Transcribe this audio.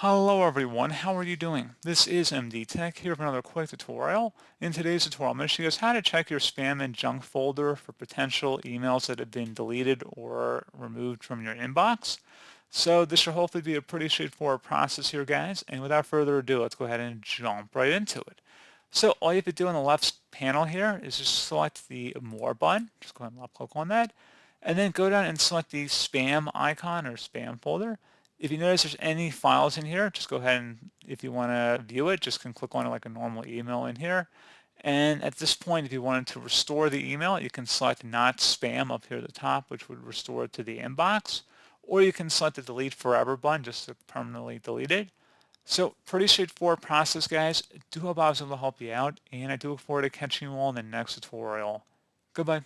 Hello everyone, how are you doing? This is MD Tech here with another quick tutorial. In today's tutorial, I'm going to show you guys how to check your spam and junk folder for potential emails that have been deleted or removed from your inbox. So this should hopefully be a pretty straightforward process here, guys. And without further ado, let's go ahead and jump right into it. So all you have to do on the left panel here is just select the More button. Just go ahead and left click on that. And then go down and select the spam icon or spam folder. If you notice there's any files in here, just go ahead and if you want to view it, just can click on it like a normal email in here. And at this point, if you wanted to restore the email, you can select not spam up here at the top, which would restore it to the inbox. Or you can select the delete forever button just to permanently delete it. So pretty straightforward process, guys. Do hope I was able to help you out, and I do look forward to catching you all in the next tutorial. Goodbye.